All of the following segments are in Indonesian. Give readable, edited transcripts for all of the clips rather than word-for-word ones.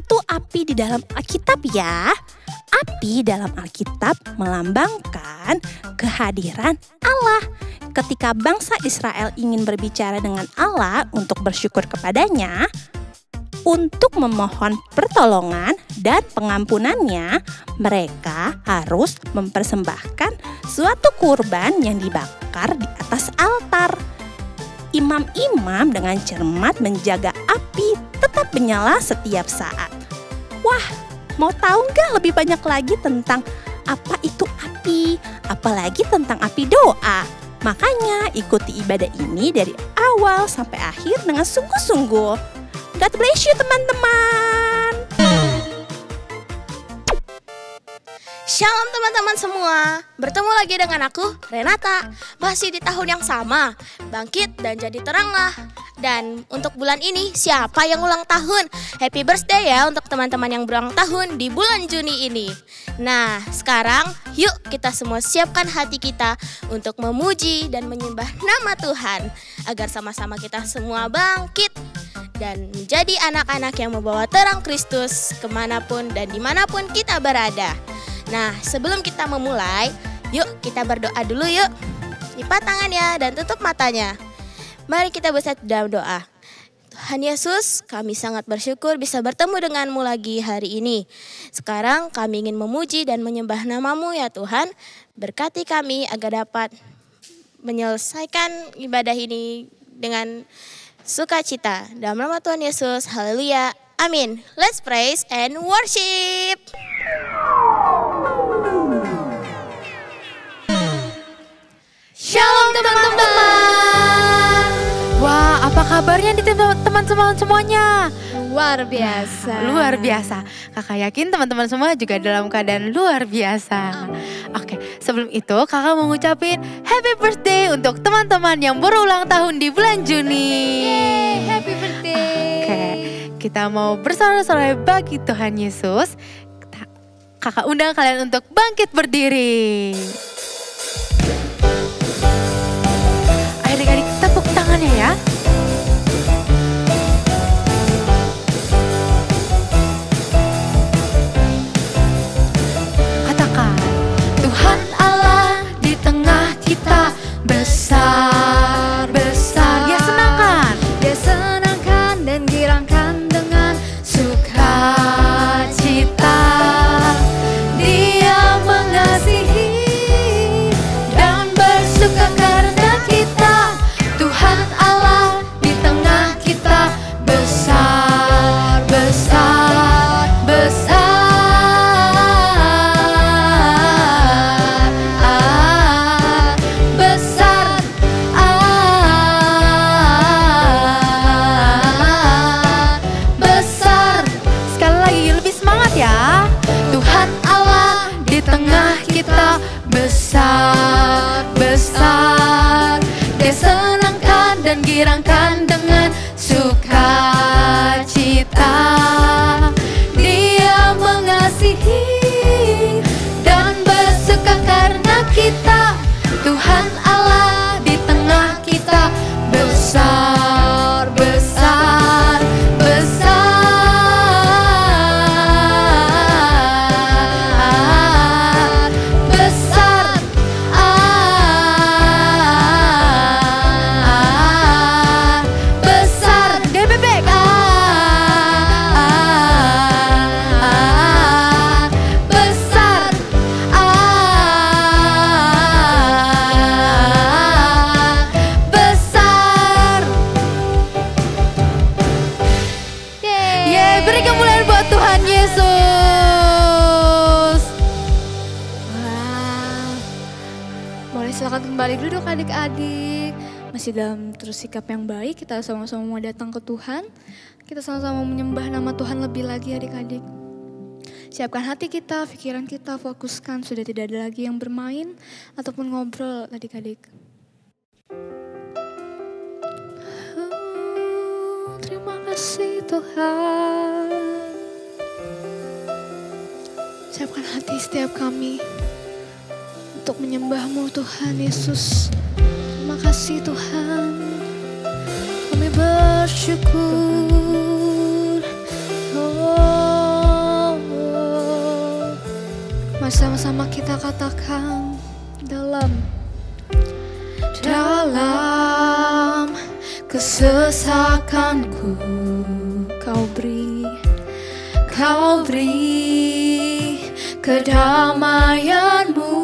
itu api di dalam Alkitab ya? Api dalam Alkitab melambangkan kehadiran Allah. Ketika bangsa Israel ingin berbicara dengan Allah untuk bersyukur kepadanya, untuk memohon pertolongan dan pengampunannya, mereka harus mempersembahkan suatu kurban yang dibakar di atas altar. Imam-imam dengan cermat menjaga api tetap menyala setiap saat. Wah, mau tahu nggak lebih banyak lagi tentang apa itu api? Apalagi tentang api doa. Makanya ikuti ibadah ini dari awal sampai akhir dengan sungguh-sungguh. God bless you teman-teman. Shalom teman-teman semua. Bertemu lagi dengan aku, Renata. Masih di tahun yang sama. Bangkit dan jadi teranglah. Dan untuk bulan ini, siapa yang ulang tahun? Happy birthday ya untuk teman-teman yang berulang tahun di bulan Juni ini. Nah, sekarang yuk kita semua siapkan hati kita untuk memuji dan menyembah nama Tuhan. Agar sama-sama kita semua bangkit dan menjadi anak-anak yang membawa terang Kristus kemanapun dan dimanapun kita berada. Nah, sebelum kita memulai, yuk kita berdoa dulu yuk. Lipat tangannya dan tutup matanya. Mari kita bersatu dalam doa. Tuhan Yesus, kami sangat bersyukur bisa bertemu denganmu lagi hari ini. Sekarang kami ingin memuji dan menyembah namamu ya Tuhan. Berkati kami agar dapat menyelesaikan ibadah ini dengan sukacita. Dalam nama Tuhan Yesus, haleluya, amin. Let's praise and worship. Shalom teman-teman. Wah, apa kabarnya nih teman-teman semuanya? Luar biasa. Luar biasa. Kakak yakin teman-teman semua juga dalam keadaan luar biasa. Oke, sebelum itu kakak mau ngucapin happy birthday untuk teman-teman yang berulang tahun di bulan Juni. Yeay, happy birthday. Oke, kita mau bersorak-sorai bagi Tuhan Yesus. Kakak undang kalian untuk bangkit berdiri. Adik-adik tepuk tangannya ya. Katakan, Tuhan Allah di tengah kita besar, besar. Dia senangkan dan girangkan dengan sukacita. Dia mengasihi dan bersuka karena kita. Tuhan Allah di tengah kita besar, besar, besar. Besar. Besar. Sekali lagi lebih semangat ya. Tuhan Allah di tengah kita besar, besar. Dia senangkan dan girangkan dengan sukacita. Dia mengasihi dan bersuka karena kita. Tuhan Allah di tengah kita besar, besar, besar. Besar. Besar. Dia bebek. Besar. Besar. Yeay, beri kemuliaan buat Tuhan Yesus. Wow. Boleh silakan kembali duduk adik-adik. Masih dalam terus sikap yang baik, kita sama-sama mau datang ke Tuhan. Kita sama-sama menyembah nama Tuhan lebih lagi adik-adik. Siapkan hati kita, pikiran kita, fokuskan. Sudah tidak ada lagi yang bermain ataupun ngobrol adik-adik. Terima kasih Tuhan. Siapkan hati setiap kami untuk menyembah-Mu Tuhan Yesus. Terima kasih Tuhan. Kami bersyukur. Oh. Mari sama-sama kita katakan dalam kesesakanku kau beri kedamaianmu.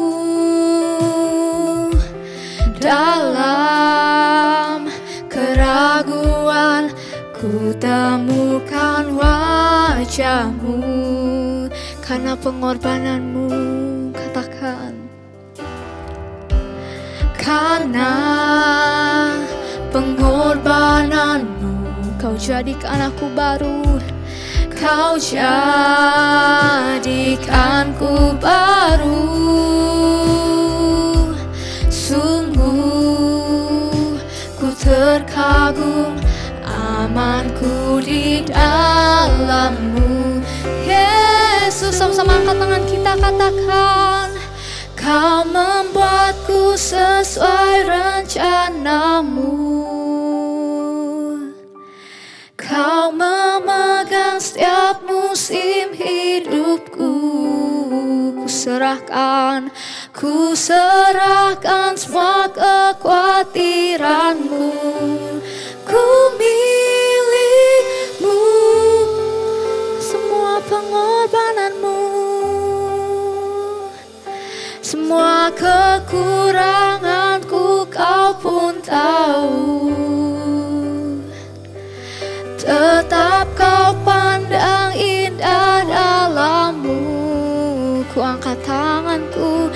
Dalam keraguan ku temukan wajahmu, karena pengorbananmu. Katakan, karena pengorbananmu kau jadikan aku baru. Kau jadikanku baru. Sungguh ku terkagum, amanku di dalammu. Yesus, sama-sama angkat tangan kita, katakan, kau membuatku sesuai rencanamu. Kau memegang setiap musim hidupku. Ku serahkan semua kekhawatiranmu. Ku milikmu, semua pengorbananmu. Semua kekuranganku kau pun tahu. Tetap kau pandang indah dalammu. Ku angkat tanganku,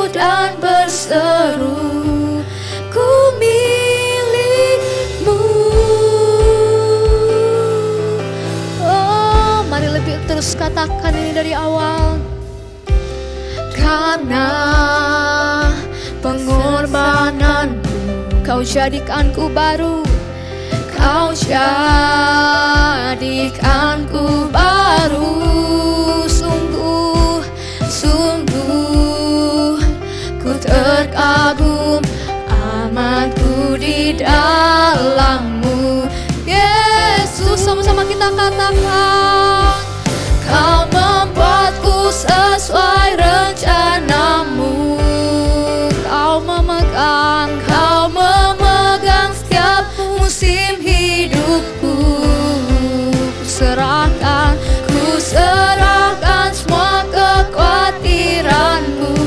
dan berseru, ku milikmu. Oh, mari lebih terus katakan ini dari awal. Karena pengorbananmu kau jadikanku baru. Kau jadikanku baru. Sungguh ku terkagum, amanku di dalammu. Yesus, sama-sama kita katakan, kau membuatku sesuai rencanamu. Kau memegang setiap musim hidupku. Ku serahkan semua kekhawatiranku.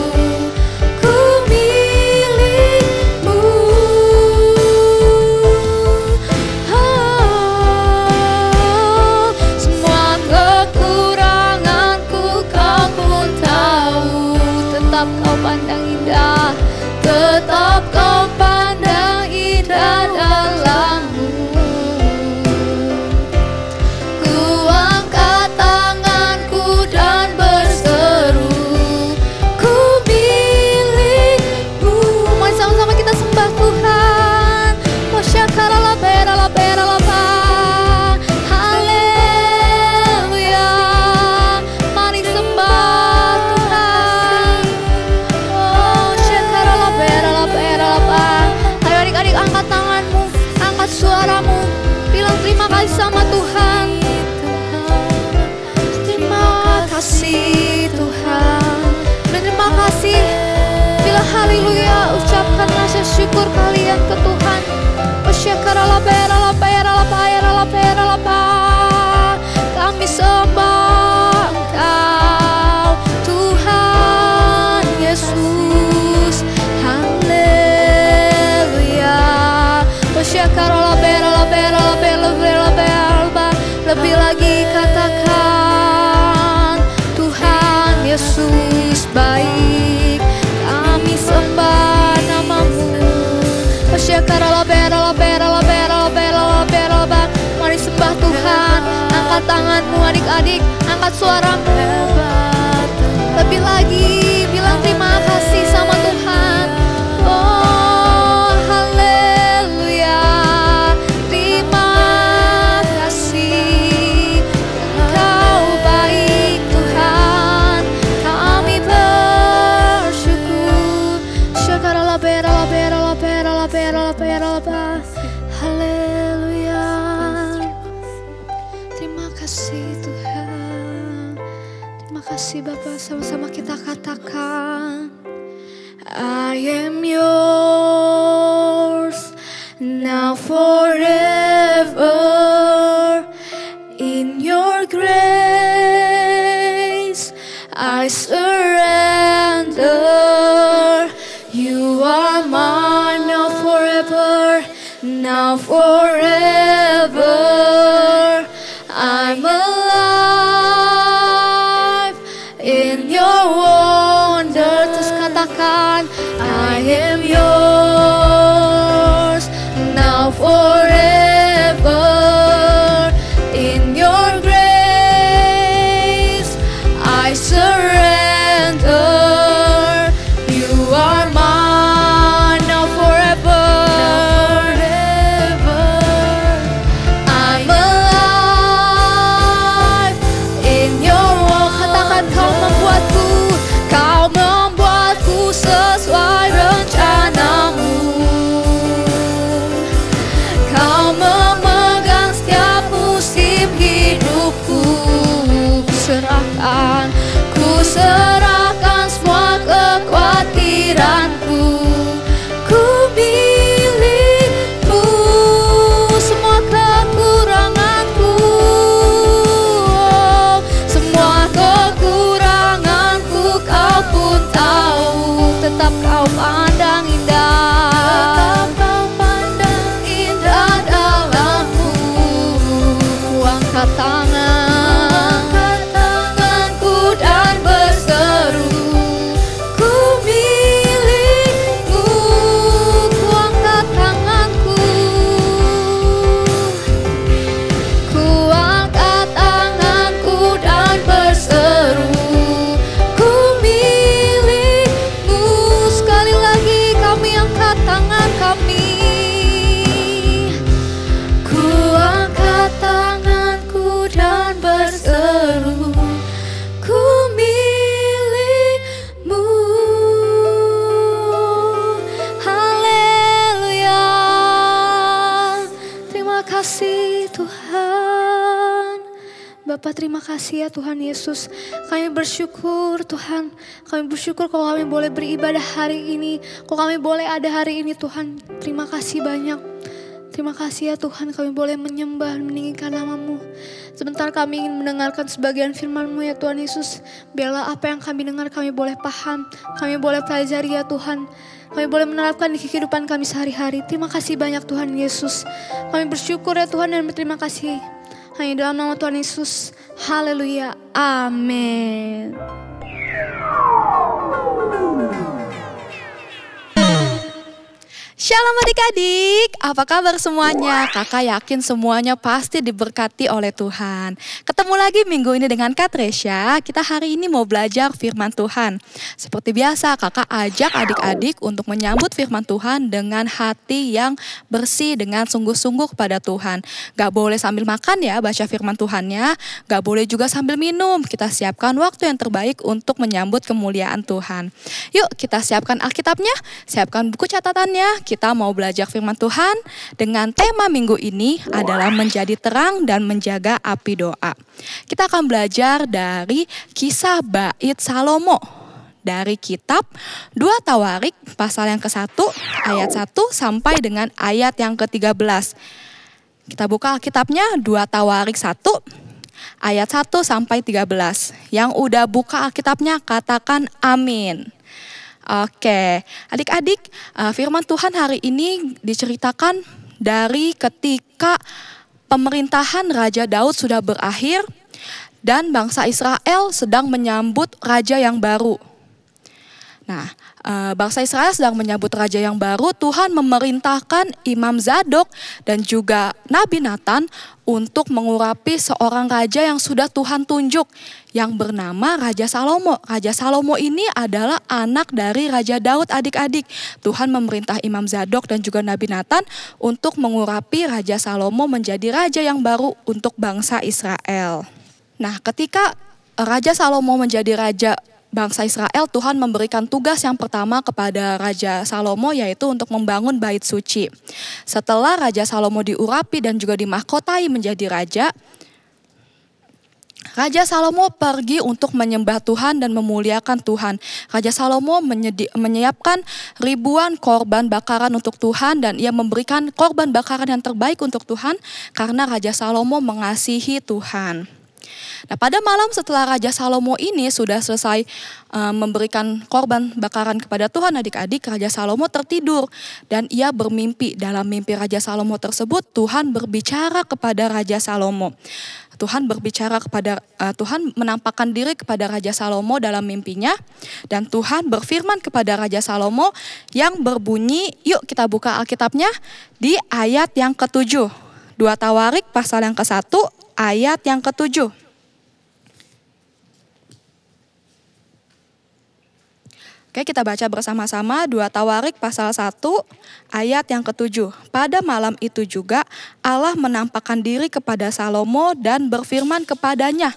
Ku milikmu. Semua kekuranganku kau pun tahu. Tetap kau pandang indah. Tetap kau pandang indah dalammu. Ku angkat tanganku dan berseru, ku milikmu. Mari sama-sama kita sembah Tuhan. Mosyakara bera la ba. Haleluya. Mari sembah Tuhan. Oh, syakara la bera la ba. Ayo adik-adik, angkat tanganmu, angkat suaramu, bilang terima kasih sama Tuhan. Terima kasih Tuhan. Terima kasih. Bilang haleluya, ucapkan rasa syukur kalian ke Tuhan. Osyakara la bera la ba. Kami sembah Engkau Tuhan Yesus. Haleluya. Osyakara la bera. Lebih lagi katakan, Tuhan Yesus baik, kami sembah namamu. Osyakara la bera. Mari sembah Tuhan. Angkat tanganmu adik-adik, angkat suaramu. Lebih lagi bilang terima kasih sama Tuhan. Oh, haleluya. Terima kasih, Engkau baik Tuhan. Kami bersyukur. Syakara la bera. Haleluya. Terima kasih Tuhan. sama-sama kita katakan, I am yours now forever. In your grace I surrender. You are mine now forever, now forever. I'm alive in your wonder. Terus katakan, I am yours now forever. In your grace I surrender. You are mine now forever. I'm alive in your word. Katakan, kau membuatku sesuai rencanamu. Kau memegang setiap musim hidupku. Ku serahkan semua kekhawatiranku. Ku milikmu semua kekuranganku. Semua kekuranganku kau pun tahu. Tetap kau pandang indah. Tetap kau pandang indah dalammu. Ku angkat tanganku dan berseru, ku milikmu. Ku angkat tanganku, ku angkat tanganku dan berseru, ku milikmu. Sekali lagi kami angkat tangan kami. Ku angkat tanganku dan berseru, ku milikmu. Haleluya. Terima kasih Tuhan. Bapa, terima kasih ya Tuhan Yesus. Kami bersyukur Tuhan. Kami bersyukur kalau kami boleh beribadah hari ini. Kalau kami boleh ada hari ini Tuhan. Terima kasih banyak. Terima kasih ya Tuhan, kami boleh menyembah dan meninggikan nama-Mu. Sebentar kami ingin mendengarkan sebagian firman-Mu ya Tuhan Yesus. Biarlah apa yang kami dengar kami boleh paham, kami boleh pelajari ya Tuhan. Kami boleh menerapkan di kehidupan kami sehari-hari. Terima kasih banyak Tuhan Yesus. Kami bersyukur ya Tuhan dan berterima kasih. Hanya dalam nama Tuhan Yesus. Haleluya. Amin. Shalom adik-adik, apa kabar semuanya? Kakak yakin semuanya pasti diberkati oleh Tuhan. Ketemu lagi minggu ini dengan Kak Tresya. Kita hari ini mau belajar firman Tuhan. Seperti biasa, kakak ajak adik-adik untuk menyambut firman Tuhan dengan hati yang bersih, dengan sungguh-sungguh kepada Tuhan. Gak boleh sambil makan ya baca firman Tuhannya, gak boleh juga sambil minum. Kita siapkan waktu yang terbaik untuk menyambut kemuliaan Tuhan. Yuk kita siapkan Alkitabnya, siapkan buku catatannya. Kita mau belajar firman Tuhan dengan tema minggu ini adalah menjadi terang dan menjaga api doa. Kita akan belajar dari kisah bait Salomo dari kitab 2 Tawarik pasal yang ke-1 ayat 1 sampai dengan ayat yang ke-13. Kita buka Alkitabnya 2 Tawarik 1 ayat 1 sampai 13. Yang udah buka Alkitabnya katakan amin. Oke, adik-adik, firman Tuhan hari ini diceritakan dari ketika pemerintahan Raja Daud sudah berakhir dan bangsa Israel sedang menyambut raja yang baru. Nah, bangsa Israel sedang menyambut raja yang baru. Tuhan memerintahkan Imam Zadok dan juga Nabi Nathan untuk mengurapi seorang raja yang sudah Tuhan tunjuk, yang bernama Raja Salomo. Raja Salomo ini adalah anak dari Raja Daud, adik-adik. Tuhan memerintah Imam Zadok dan juga Nabi Nathan untuk mengurapi Raja Salomo menjadi raja yang baru untuk bangsa Israel. Nah, ketika Raja Salomo menjadi raja bangsa Israel, Tuhan memberikan tugas yang pertama kepada Raja Salomo, yaitu untuk membangun bait suci. Setelah Raja Salomo diurapi dan juga dimahkotai menjadi raja, Raja Salomo pergi untuk menyembah Tuhan dan memuliakan Tuhan. Raja Salomo menyiapkan ribuan korban bakaran untuk Tuhan dan ia memberikan korban bakaran yang terbaik untuk Tuhan karena Raja Salomo mengasihi Tuhan. Nah, pada malam setelah Raja Salomo ini sudah selesai memberikan korban bakaran kepada Tuhan, adik-adik, Raja Salomo tertidur dan ia bermimpi. Dalam mimpi Raja Salomo tersebut, Tuhan berbicara kepada Raja Salomo. Tuhan menampakkan diri kepada Raja Salomo dalam mimpinya dan Tuhan berfirman kepada Raja Salomo yang berbunyi, yuk kita buka Alkitabnya di ayat yang ke-7. 2 Tawarik pasal yang ke-1 ayat yang ke-7. Oke, kita baca bersama-sama 2 Tawarik pasal 1 ayat yang ke-7. Pada malam itu juga Allah menampakkan diri kepada Salomo dan berfirman kepadanya,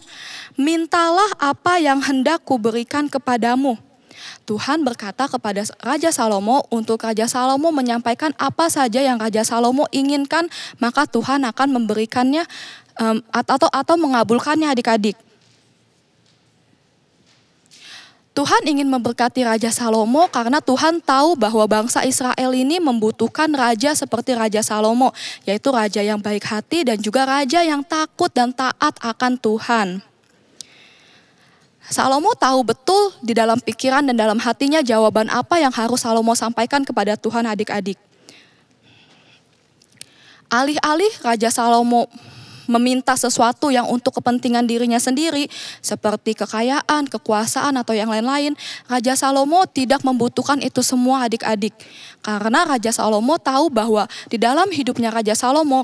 mintalah apa yang hendak kuberikan kepadamu. Tuhan berkata kepada Raja Salomo untuk Raja Salomo menyampaikan apa saja yang Raja Salomo inginkan, maka Tuhan akan memberikannya atau mengabulkannya, adik-adik. Tuhan ingin memberkati Raja Salomo karena Tuhan tahu bahwa bangsa Israel ini membutuhkan raja seperti Raja Salomo, yaitu raja yang baik hati dan juga raja yang takut dan taat akan Tuhan. Salomo tahu betul di dalam pikiran dan dalam hatinya jawaban apa yang harus Salomo sampaikan kepada Tuhan, adik-adik. Alih-alih Raja Salomo meminta sesuatu yang untuk kepentingan dirinya sendiri, seperti kekayaan, kekuasaan, atau yang lain-lain, Raja Salomo tidak membutuhkan itu semua, adik-adik. Karena Raja Salomo tahu bahwa di dalam hidupnya Raja Salomo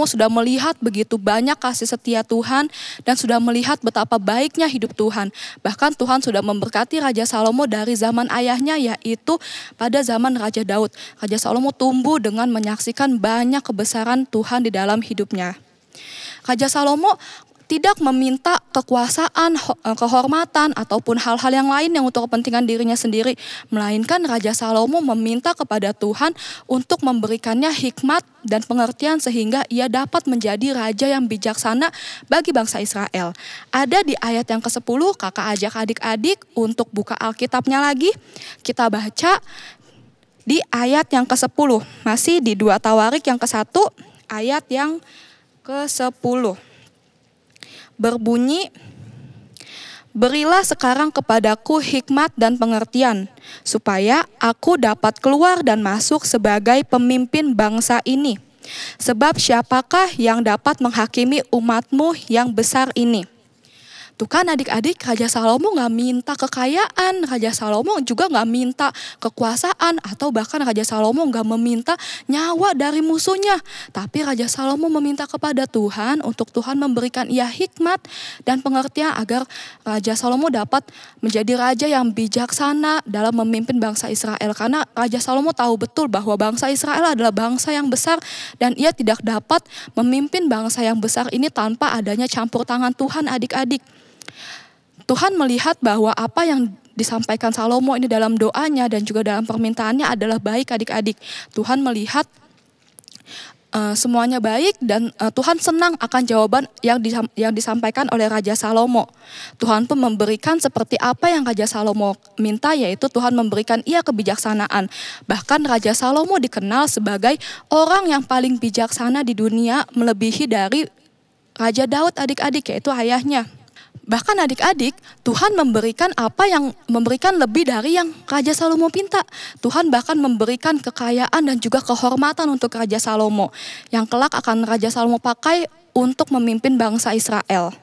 sudah melihat begitu banyak kasih setia Tuhan dan sudah melihat betapa baiknya hidup Tuhan. Bahkan Tuhan sudah memberkati Raja Salomo dari zaman ayahnya, yaitu pada zaman Raja Daud. Raja Salomo tumbuh dengan menyaksikan banyak kebesaran Tuhan di dalam hidupnya. Raja Salomo tidak meminta kekuasaan, kehormatan, ataupun hal-hal yang lain yang untuk kepentingan dirinya sendiri. Melainkan Raja Salomo meminta kepada Tuhan untuk memberikannya hikmat dan pengertian sehingga ia dapat menjadi raja yang bijaksana bagi bangsa Israel. Ada di ayat yang ke-10, kakak ajak adik-adik untuk buka Alkitabnya lagi. Kita baca di ayat yang ke-10, masih di 2 Tawarik yang ke-1, ayat yang ke-10. Berbunyi, berilah sekarang kepadaku hikmat dan pengertian, supaya aku dapat keluar dan masuk sebagai pemimpin bangsa ini. Sebab siapakah yang dapat menghakimi umatmu yang besar ini? Tuh kan adik-adik, Raja Salomo gak minta kekayaan, Raja Salomo juga gak minta kekuasaan, atau bahkan Raja Salomo gak meminta nyawa dari musuhnya. Tapi Raja Salomo meminta kepada Tuhan untuk Tuhan memberikan ia hikmat dan pengertian agar Raja Salomo dapat menjadi raja yang bijaksana dalam memimpin bangsa Israel. Karena Raja Salomo tahu betul bahwa bangsa Israel adalah bangsa yang besar dan ia tidak dapat memimpin bangsa yang besar ini tanpa adanya campur tangan Tuhan, adik-adik. Tuhan melihat bahwa apa yang disampaikan Salomo ini dalam doanya dan juga dalam permintaannya adalah baik, adik-adik. Tuhan melihat semuanya baik dan Tuhan senang akan jawaban yang disampaikan oleh Raja Salomo. Tuhan pun memberikan seperti apa yang Raja Salomo minta, yaitu Tuhan memberikan ia kebijaksanaan. Bahkan Raja Salomo dikenal sebagai orang yang paling bijaksana di dunia, melebihi dari Raja Daud, adik-adik, yaitu ayahnya. Bahkan adik-adik, Tuhan memberikan lebih dari yang Raja Salomo minta. Tuhan bahkan memberikan kekayaan dan juga kehormatan untuk Raja Salomo, yang kelak akan Raja Salomo pakai untuk memimpin bangsa Israel.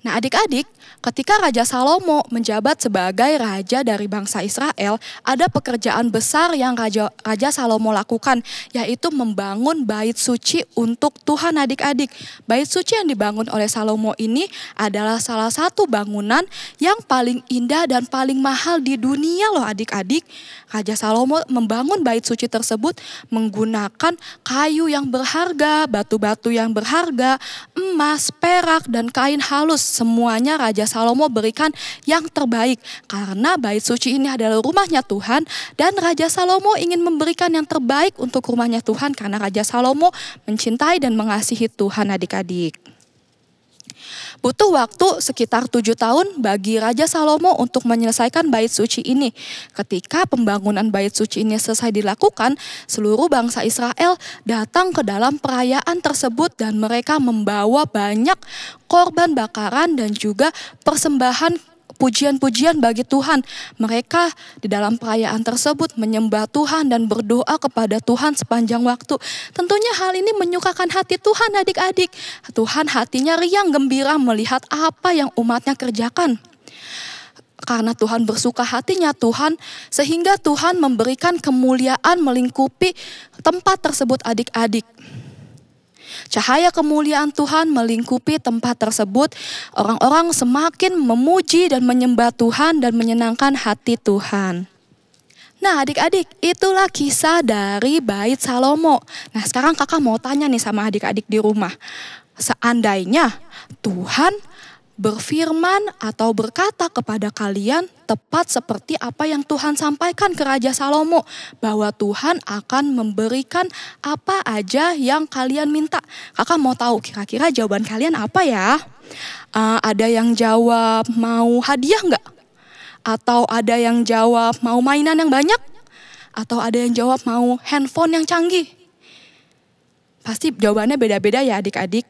Nah adik-adik, ketika Raja Salomo menjabat sebagai raja dari bangsa Israel, ada pekerjaan besar yang Raja Salomo lakukan, yaitu membangun bait suci untuk Tuhan, adik-adik. Bait suci yang dibangun oleh Salomo ini adalah salah satu bangunan yang paling indah dan paling mahal di dunia loh, adik-adik. Raja Salomo membangun bait suci tersebut menggunakan kayu yang berharga, batu-batu yang berharga, emas, perak, dan kain halus. Semuanya Raja Salomo berikan yang terbaik karena bait suci ini adalah rumahnya Tuhan dan Raja Salomo ingin memberikan yang terbaik untuk rumahnya Tuhan karena Raja Salomo mencintai dan mengasihi Tuhan, adik-adik. Butuh waktu sekitar 7 tahun bagi Raja Salomo untuk menyelesaikan bait suci ini. Ketika pembangunan bait suci ini selesai dilakukan, seluruh bangsa Israel datang ke dalam perayaan tersebut dan mereka membawa banyak korban bakaran dan juga persembahan pujian-pujian bagi Tuhan. Mereka di dalam perayaan tersebut menyembah Tuhan dan berdoa kepada Tuhan sepanjang waktu. Tentunya hal ini menyukakan hati Tuhan adik-adik. Tuhan hatinya riang gembira melihat apa yang umatnya kerjakan. Karena Tuhan bersuka hatinya sehingga Tuhan memberikan kemuliaan melingkupi tempat tersebut adik-adik. Cahaya kemuliaan Tuhan melingkupi tempat tersebut. Orang-orang semakin memuji dan menyembah Tuhan dan menyenangkan hati Tuhan. Nah adik-adik, itulah kisah dari bait Salomo. Nah sekarang kakak mau tanya nih sama adik-adik di rumah. Seandainya Tuhan berfirman atau berkata kepada kalian tepat seperti apa yang Tuhan sampaikan ke Raja Salomo, bahwa Tuhan akan memberikan apa aja yang kalian minta. Kakak mau tahu kira-kira jawaban kalian apa ya? Ada yang jawab mau hadiah nggak? Atau ada yang jawab mau mainan yang banyak? Atau ada yang jawab mau handphone yang canggih? Pasti jawabannya beda-beda ya adik-adik.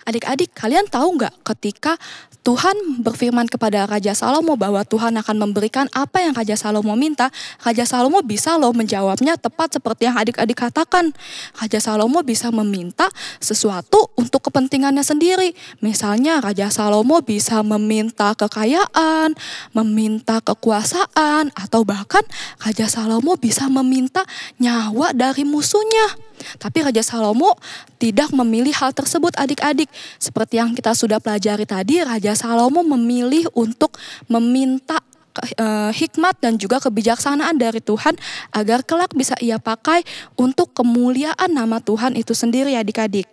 Adik-adik, kalian tahu nggak ketika Tuhan berfirman kepada Raja Salomo bahwa Tuhan akan memberikan apa yang Raja Salomo minta, Raja Salomo bisa loh menjawabnya tepat seperti yang adik-adik katakan. Raja Salomo bisa meminta sesuatu untuk kepentingannya sendiri. Misalnya Raja Salomo bisa meminta kekayaan, meminta kekuasaan, atau bahkan Raja Salomo bisa meminta nyawa dari musuhnya. Tapi Raja Salomo tidak memilih hal tersebut adik-adik. Seperti yang kita sudah pelajari tadi, Raja Salomo memilih untuk meminta hikmat dan juga kebijaksanaan dari Tuhan agar kelak bisa ia pakai untuk kemuliaan nama Tuhan itu sendiri adik-adik.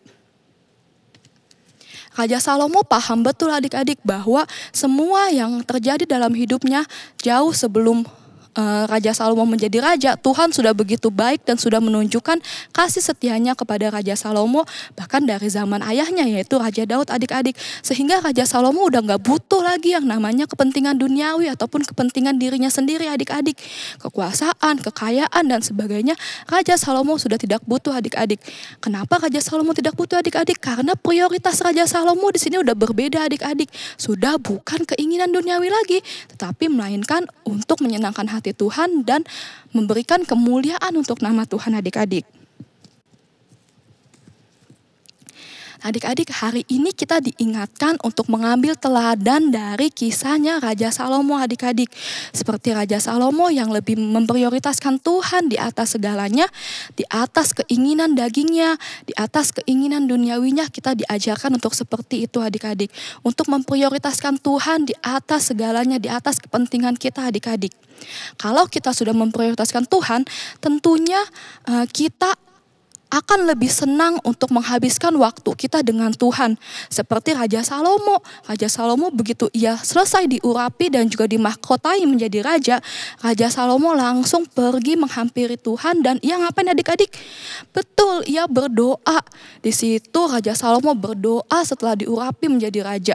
Raja Salomo paham betul adik-adik bahwa semua yang terjadi dalam hidupnya jauh sebelum Raja Salomo menjadi raja, Tuhan sudah begitu baik dan sudah menunjukkan kasih setianya kepada Raja Salomo bahkan dari zaman ayahnya yaitu Raja Daud adik-adik. Sehingga Raja Salomo udah gak butuh lagi yang namanya kepentingan duniawi ataupun kepentingan dirinya sendiri adik-adik. Kekuasaan, kekayaan dan sebagainya Raja Salomo sudah tidak butuh adik-adik. Kenapa Raja Salomo tidak butuh adik-adik? Karena prioritas Raja Salomo di sini udah berbeda adik-adik. Sudah bukan keinginan duniawi lagi, tetapi melainkan untuk menyenangkan hati Tuhan dan memberikan kemuliaan untuk nama Tuhan adik-adik. Adik-adik, hari ini kita diingatkan untuk mengambil teladan dari kisahnya Raja Salomo adik-adik. Seperti Raja Salomo yang lebih memprioritaskan Tuhan di atas segalanya, di atas keinginan dagingnya, di atas keinginan duniawinya, kita diajarkan untuk seperti itu adik-adik. Untuk memprioritaskan Tuhan di atas segalanya, di atas kepentingan kita adik-adik. Kalau kita sudah memprioritaskan Tuhan, tentunya kita akan lebih senang untuk menghabiskan waktu kita dengan Tuhan. Seperti Raja Salomo. Raja Salomo begitu ia selesai diurapi dan juga dimahkotai menjadi raja, Raja Salomo langsung pergi menghampiri Tuhan dan ia ngapain adik-adik? Betul, ia berdoa. Di situ Raja Salomo berdoa setelah diurapi menjadi raja.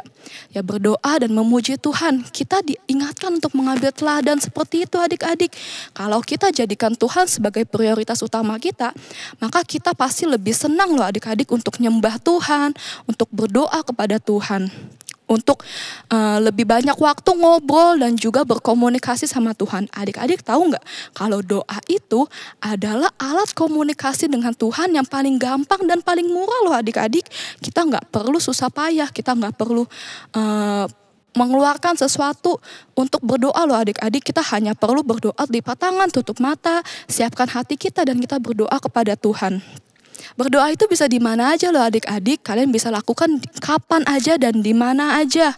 Ya berdoa dan memuji Tuhan. Kita diingatkan untuk mengambil teladan seperti itu adik-adik. Kalau kita jadikan Tuhan sebagai prioritas utama kita, maka kita pasti lebih senang loh adik-adik untuk nyembah Tuhan, untuk berdoa kepada Tuhan, untuk lebih banyak waktu ngobrol dan juga berkomunikasi sama Tuhan. Adik-adik tahu nggak kalau doa itu adalah alat komunikasi dengan Tuhan yang paling gampang dan paling murah loh adik-adik. Kita nggak perlu susah payah, kita nggak perlu mengeluarkan sesuatu untuk berdoa loh adik-adik. Kita hanya perlu berdoa, lipat tangan, tutup mata, siapkan hati kita dan kita berdoa kepada Tuhan. Berdoa itu bisa di mana aja loh adik-adik. Kalian bisa lakukan kapan aja dan di mana aja.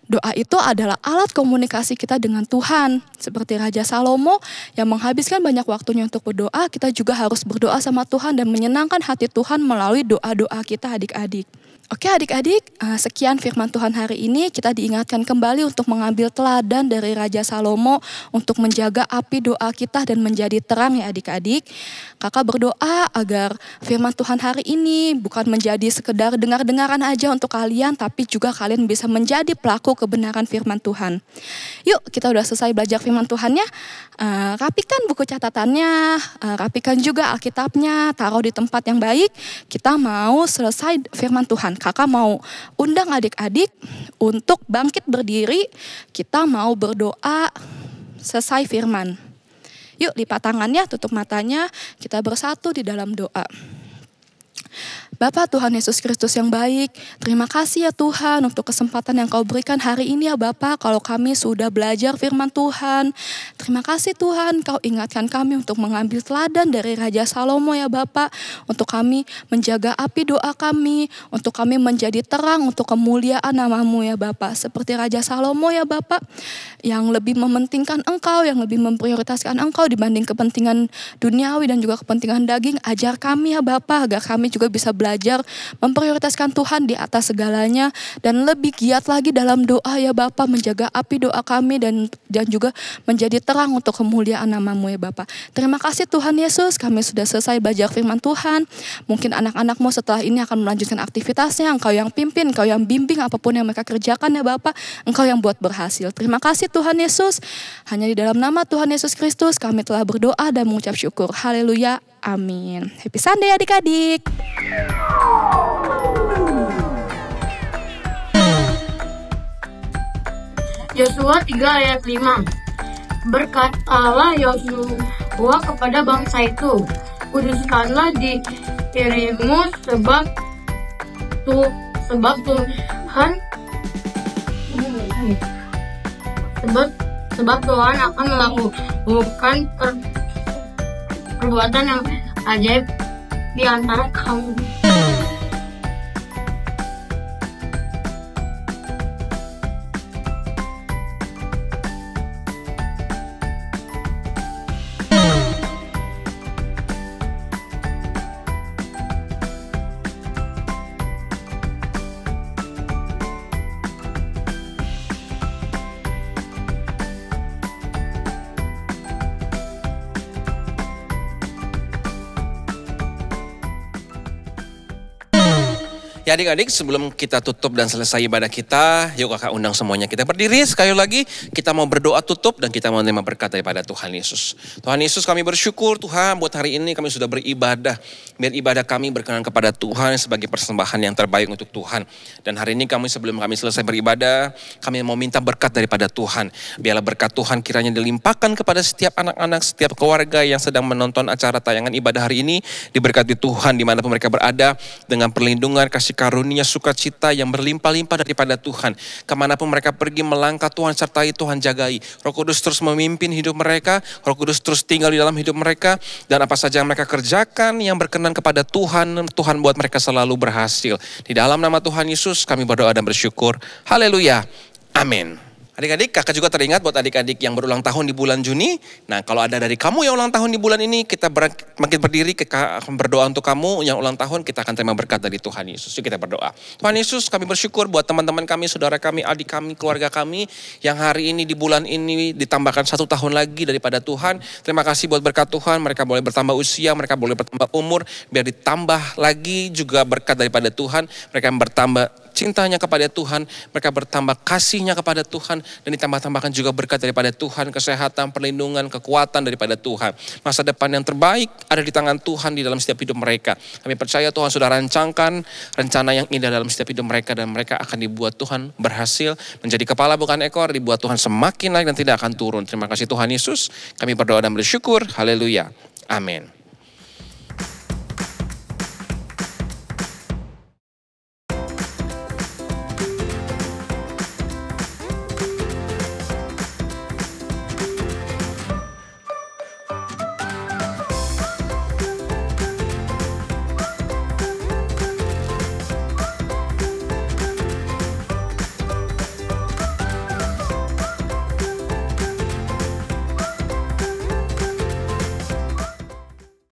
Doa itu adalah alat komunikasi kita dengan Tuhan. Seperti Raja Salomo yang menghabiskan banyak waktunya untuk berdoa, kita juga harus berdoa sama Tuhan dan menyenangkan hati Tuhan melalui doa-doa kita adik-adik. Oke adik-adik, sekian firman Tuhan hari ini. Kita diingatkan kembali untuk mengambil teladan dari Raja Salomo untuk menjaga api doa kita dan menjadi terang ya adik-adik. Kakak berdoa agar firman Tuhan hari ini bukan menjadi sekedar dengar-dengaran aja untuk kalian, tapi juga kalian bisa menjadi pelaku kebenaran firman Tuhan. Yuk, kita udah selesai belajar firman Tuhan ya. Rapikan buku catatannya, rapikan juga Alkitabnya, taruh di tempat yang baik. Kita mau selesai firman Tuhan. Kakak mau undang adik-adik untuk bangkit berdiri. Kita mau berdoa selesai firman. Yuk, lipat tangannya, tutup matanya. Kita bersatu di dalam doa. Bapa Tuhan Yesus Kristus yang baik, terima kasih ya Tuhan untuk kesempatan yang Kau berikan hari ini ya Bapa. Kalau kami sudah belajar firman Tuhan, terima kasih Tuhan Kau ingatkan kami untuk mengambil teladan dari Raja Salomo ya Bapa. Untuk kami menjaga api doa kami, untuk kami menjadi terang untuk kemuliaan nama-Mu ya Bapa. Seperti Raja Salomo ya Bapa, yang lebih mementingkan Engkau, yang lebih memprioritaskan Engkau dibanding kepentingan duniawi dan juga kepentingan daging. Ajar kami ya Bapa agar kami juga bisa belajar memprioritaskan Tuhan di atas segalanya dan lebih giat lagi dalam doa ya Bapa, menjaga api doa kami dan juga menjadi terang untuk kemuliaan nama-Mu ya Bapa. Terima kasih Tuhan Yesus, kami sudah selesai belajar firman Tuhan. Mungkin anak-anak-Mu setelah ini akan melanjutkan aktivitasnya. Engkau yang pimpin, Engkau yang bimbing apapun yang mereka kerjakan ya Bapa. Engkau yang buat berhasil. Terima kasih Tuhan Yesus. Hanya di dalam nama Tuhan Yesus Kristus kami telah berdoa dan mengucap syukur. Haleluya. Amin. Happy Sunday adik-adik. Yosua 3 ayat 5. Berkatalah Yosua kepada bangsa itu, kuduskanlah dirimu sebab Tuhan akan melakukan perbuatan yang ajaib di antara kamu. Ya adik-adik, sebelum kita tutup dan selesai ibadah kita, yuk kakak undang semuanya. Kita berdiri sekali lagi, kita mau berdoa tutup dan kita mau menerima berkat daripada Tuhan Yesus. Tuhan Yesus, kami bersyukur Tuhan buat hari ini kami sudah beribadah. Biar ibadah kami berkenan kepada Tuhan sebagai persembahan yang terbaik untuk Tuhan. Dan hari ini sebelum kami selesai beribadah, kami mau minta berkat daripada Tuhan. Biarlah berkat Tuhan kiranya dilimpahkan kepada setiap anak-anak, setiap keluarga yang sedang menonton acara tayangan ibadah hari ini. Diberkati Tuhan dimanapun mereka berada dengan perlindungan, kasih karunia, sukacita yang berlimpah-limpah daripada Tuhan. Kemanapun mereka pergi melangkah, Tuhan sertai, Tuhan jagai. Roh Kudus terus memimpin hidup mereka, Roh Kudus terus tinggal di dalam hidup mereka. Dan apa saja yang mereka kerjakan yang berkenan kepada Tuhan, Tuhan buat mereka selalu berhasil. Di dalam nama Tuhan Yesus kami berdoa dan bersyukur. Haleluya. Amin. Adik-adik, kakak juga teringat buat adik-adik yang berulang tahun di bulan Juni. Nah, kalau ada dari kamu yang ulang tahun di bulan ini, kita makin berdiri, kita akan berdoa untuk kamu yang ulang tahun, kita akan terima berkat dari Tuhan Yesus. Yuk kita berdoa. Tuhan Yesus, kami bersyukur buat teman-teman kami, saudara kami, adik kami, keluarga kami, yang hari ini di bulan ini ditambahkan 1 tahun lagi daripada Tuhan. Terima kasih buat berkat Tuhan, mereka boleh bertambah usia, mereka boleh bertambah umur, biar ditambah lagi juga berkat daripada Tuhan. Mereka bertambah cintanya kepada Tuhan, mereka bertambah kasihnya kepada Tuhan, dan ditambah-tambahkan juga berkat daripada Tuhan, kesehatan, perlindungan, kekuatan daripada Tuhan. Masa depan yang terbaik ada di tangan Tuhan di dalam setiap hidup mereka. Kami percaya Tuhan sudah rancangkan rencana yang indah dalam setiap hidup mereka, dan mereka akan dibuat Tuhan berhasil menjadi kepala bukan ekor, dibuat Tuhan semakin naik dan tidak akan turun. Terima kasih Tuhan Yesus, kami berdoa dan bersyukur. Haleluya. Amin.